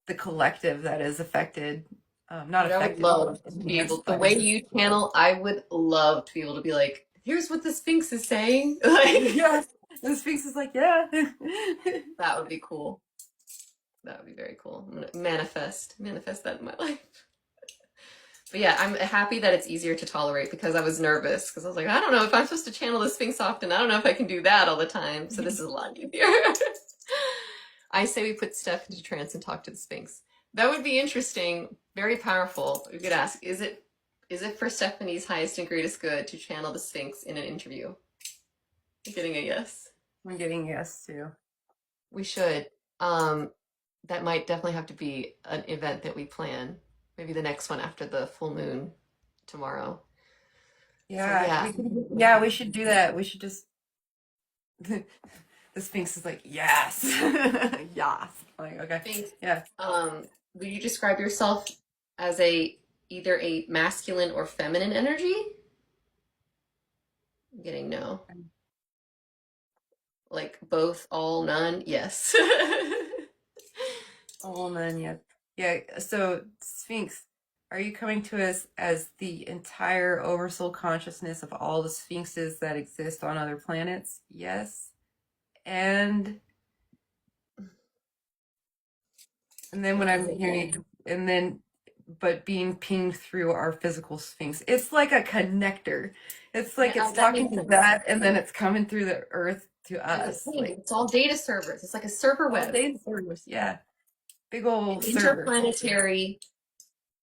the collective that is affected. Not But I would affected, love to be able, the way you channel, I would love to be able to be like, here's what the Sphinx is saying. Like, yeah. And the Sphinx is like, yeah. that would be cool. That would be very cool. I'm gonna manifest that in my life. But yeah, I'm happy that it's easier to tolerate because I was nervous because I was like, I don't know if I'm supposed to channel the Sphinx often. I don't know if I can do that all the time. So this is a lot easier. I say we put Steph into trance and talk to the Sphinx. That would be interesting, very powerful. We could ask, is it for Stephanie's highest and greatest good to channel the Sphinx in an interview? I'm getting a yes. I'm getting yes too. We should. That might definitely have to be an event that we plan. Maybe the next one after the full moon tomorrow. Yeah, So, yeah. we should do that. We should just The Sphinx is like, yes. Yes. I'm like, okay. Sphinx, Yeah. would you describe yourself as a either a masculine or feminine energy? I'm getting no. Like both, all, none? Yes. Oh man, yeah. Yeah, so Sphinx, are you coming to us as the entire oversoul consciousness of all the sphinxes that exist on other planets? Yes. And then when What I'm does it mean? hearing and then but being pinged through our physical sphinx. It's like a connector. It's Yeah, like it's that talking makes to sense. that and then it's coming through the earth to As a us. thing, Like it's all data servers. It's like a server all web, data servers. Yeah. Big an old server. interplanetary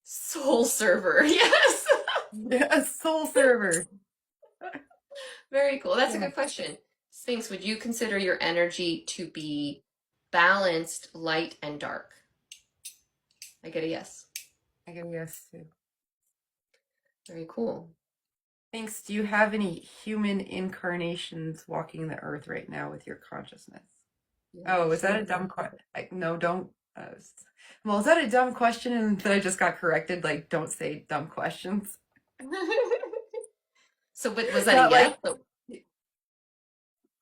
soul server. Yes. Yeah, soul server. Very cool. That's a Yeah. good question. Sphinx, would you consider your energy to be balanced, light, and dark? I get a yes. I can guess too. Very cool. Thanks. Do you have any human incarnations walking the earth right now with your consciousness? Yeah, Oh, is that a human. dumb question? No, don't. Well, is that a dumb question and that I just got corrected? Like, don't say dumb questions. So, was that a Not yes? like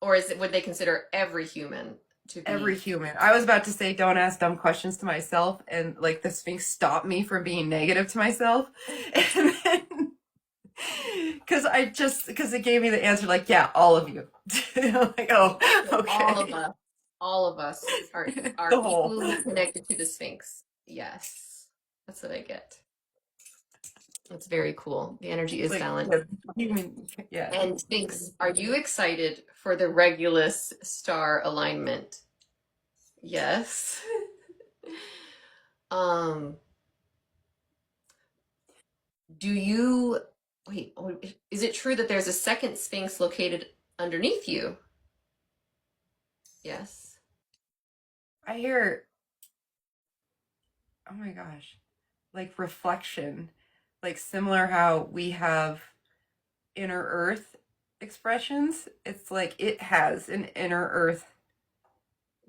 Or is it, would they consider every human to every be? human. I was about to say don't ask dumb questions to myself, and like the Sphinx stopped me from being negative to myself. And then because it gave me the answer like, yeah, all of you. I'm like, oh, okay. All of us are The whole. equally connected to the Sphinx. Yes, that's what I get. That's very cool. The energy is Like balanced. the human, yeah. And Sphinx, are you excited for the Regulus star alignment? Yes. Um, do you wait, is it true that there's a second Sphinx located underneath you? Yes. I hear, oh my gosh, like reflection, like similar how we have inner earth expressions. It's like it has an inner earth.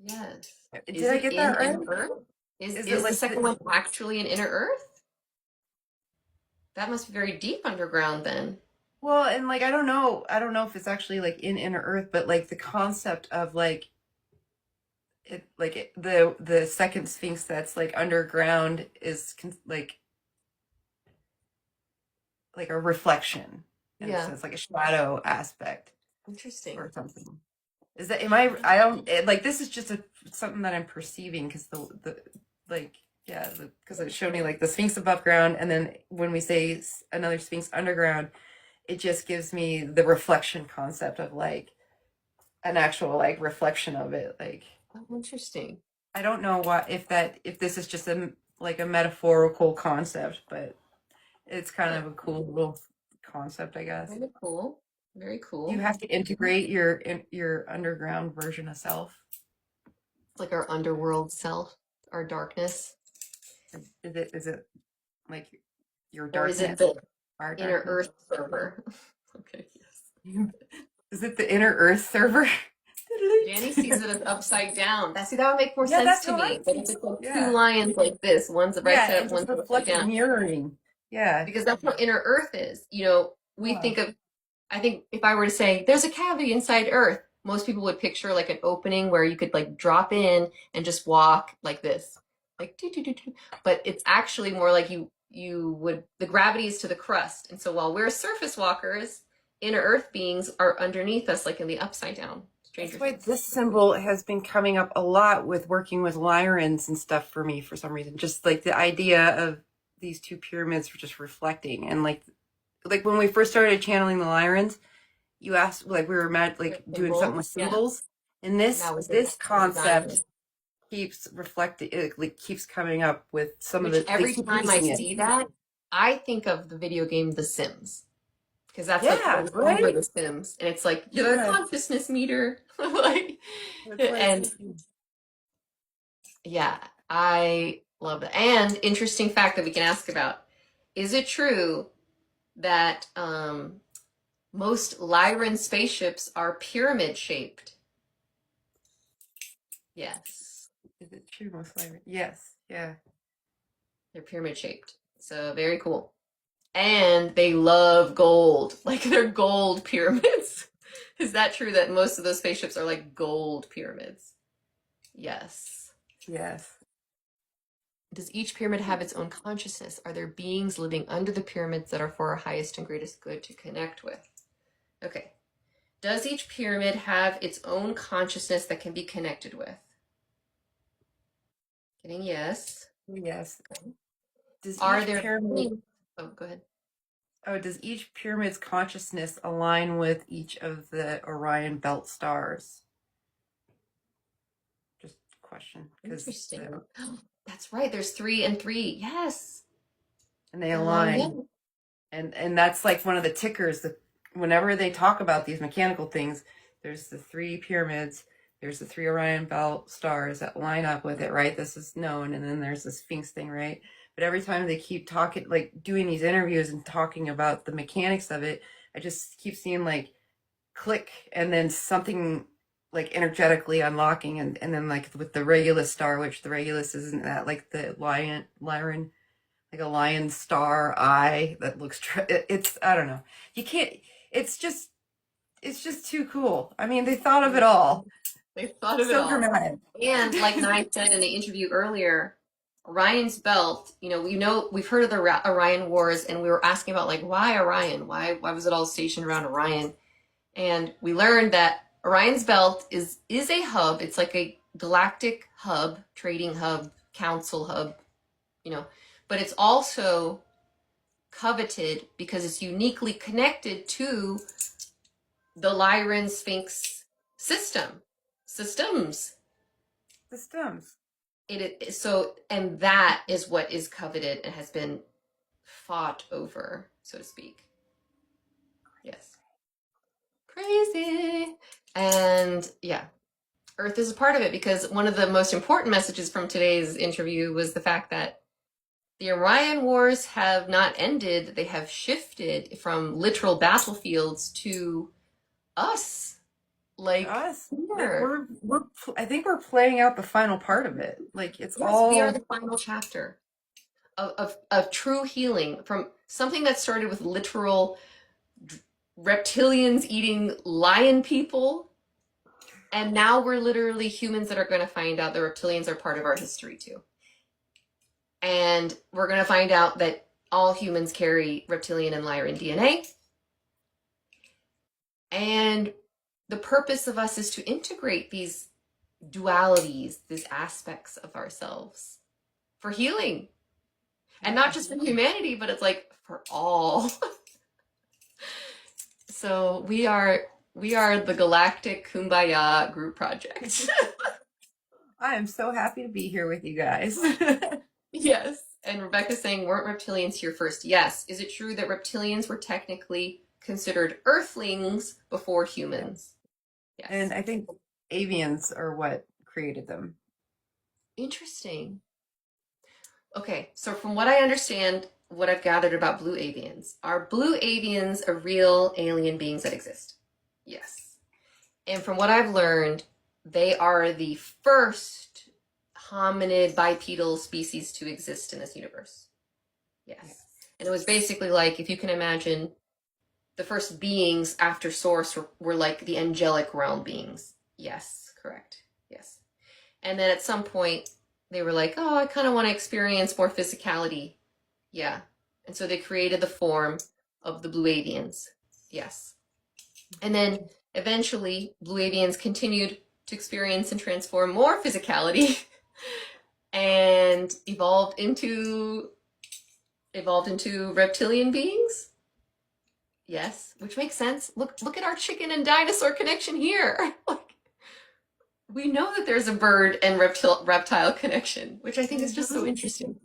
Yes. Did Is I it get in that right? inner Earth? Is it Is the like second one actually in inner Earth? That must be very deep underground then. well, and like I don't know if it's actually like in inner earth, but like the concept of like the second sphinx that's like underground is like a reflection in a Yeah. sense, like a shadow aspect Interesting. or something. Is that am I don't like this is just something that I'm perceiving because the like yeah because it showed me like the sphinx above ground and then when we say another sphinx underground it just gives me the reflection concept of like an actual like reflection of it like Oh, interesting. I don't know what if this is just a like a metaphorical concept but it's kind Yeah. of a cool little concept I guess. Very cool. Very Do you cool. have to integrate your underground version of self? It's like our underworld self, our darkness. Is it like your Or is it darkness, the our inner darkness? Earth server? Okay, yes. Is it the inner Earth server? Janie sees it as upside down. That would make more Yeah, sense that's to how I me. But see if it. it's like two Yeah, lions like this, one's the right yeah, side and up, just one's upside reflecting, down. mirroring. Yeah. Because that's how inner Earth is. You know, we Oh, think of, I think if I were to say, there's a cavity inside Earth, most people would picture like an opening where you could like drop in and just walk like this. Like doo, doo, doo, doo. But it's actually more like you would the gravity is to the crust. And so while we're surface walkers, inner Earth beings are underneath us, like in the upside down. that's Stranger why Things. this symbol has been coming up a lot with working with Lyrans and stuff for me for some reason. Just like the idea of these two pyramids just reflecting and like when we first started channeling the Lyrans, you asked like we were mad like doing something with Symbols, yeah. symbols and And this that was this the diamond. concept keeps reflecting it like keeps coming up with some of Which the they every keep time I using it. see that, I think of the video game The Sims. Because that's what Yeah, plays over right. The Sims. And it's like your Yeah, consciousness meter. Like, that's why it's and yeah, I love that. And interesting fact that we can ask about. Is it true that most Lyran spaceships are pyramid shaped? Yes. Is it true most likely? Yes. Yeah. They're pyramid shaped. So very cool. And they love gold. Like they're gold pyramids. Is that true that most of those spaceships are like gold pyramids? Yes. Yes. Does each pyramid have its own consciousness? Are there beings living under the pyramids that are for our highest and greatest good to connect with? Okay. Does each pyramid have its own consciousness that can be connected with? Getting yes. Yes. Does Are each there pyramid beings? Oh, go ahead. does each pyramid's consciousness align with each of the Orion belt stars? Just a question, because Interesting. That's right. There's 3 and 3. Yes. and they They align align. in. And that's like one of the tickers that whenever they talk about these mechanical things, there's the three pyramids, there's the three Orion belt stars that line up with it, right? This is known, and then there's the Sphinx thing, right? But every time they keep talking, like doing these interviews and talking about the mechanics of it, I just keep seeing like click and then something like energetically unlocking, and then like with the Regulus star, which the Regulus isn't that like the Lyran, like a lion star eye that looks it's I don't know, you can't, it's just too cool. I mean, they thought of it all. They thought of it So all. dramatic. And like Nye said in the interview earlier, Orion's belt, we've heard of the Orion Wars, and we were asking about like why Orion? Why was it all stationed around Orion? And we learned that Orion's belt is a hub. It's like a galactic hub, trading hub, council hub, but it's also coveted because it's uniquely connected to the Lyran Sphinx systems. Systems. And that is what is coveted and has been fought over, so to speak. Yes. Crazy. And yeah, Earth is a part of it because one of the most important messages from today's interview was the fact that the Orion Wars have not ended. They have shifted from literal battlefields to us. Like Us, like here. we're I think we're playing out the final part of it. Like it's Yes, we are all the final chapter of true healing from something that started with literal reptilians eating lion people. And now we're literally humans that are going to find out the reptilians are part of our history too. And we're going to find out that all humans carry reptilian and Lyran DNA. And the purpose of us is to integrate these dualities, these aspects of ourselves for healing. And not just for humanity, but it's like for all. So we are the Galactic Kumbaya group project. I am so happy to be here with you guys. Yes. And Rebecca's saying, weren't reptilians here first? Yes. Is it true that reptilians were technically considered earthlings before humans? Yes. And I think avians are what created them. Interesting. Okay, so from what I understand, what I've gathered about blue avians, are blue avians are real alien beings that exist? Yes. And from what I've learned, they are the first hominid bipedal species to exist in this universe. Yes. And it was basically like, if you can imagine, the first beings after Source were like the angelic realm beings. Yes, correct. Yes. And then at some point, they were like, oh, I kind of want to experience more physicality. Yeah. And so they created the form of the blue avians. Yes. And then eventually, blue avians continued to experience and transform more physicality and evolved into reptilian beings. Yes, which makes sense. Look at our chicken and dinosaur connection here. Like, we know that there's a bird and reptile connection, which I think is just so interesting.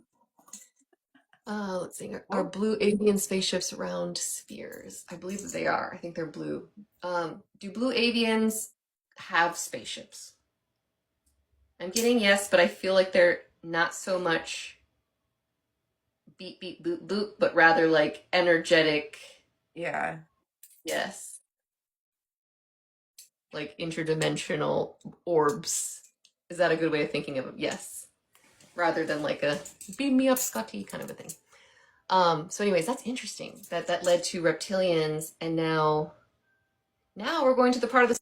Let's see. Are blue avian spaceships round spheres? I believe that they are. I think they're blue. Do blue avians have spaceships? I'm getting yes, but I feel like they're not so much beep, beep, boop, boop, but rather like energetic. Yeah. Yes. Like interdimensional orbs. Is that a good way of thinking of it? Yes. Rather than like a beam me up, Scotty kind of a thing. So anyways, that's interesting. That led to reptilians, and now we're going to the part of the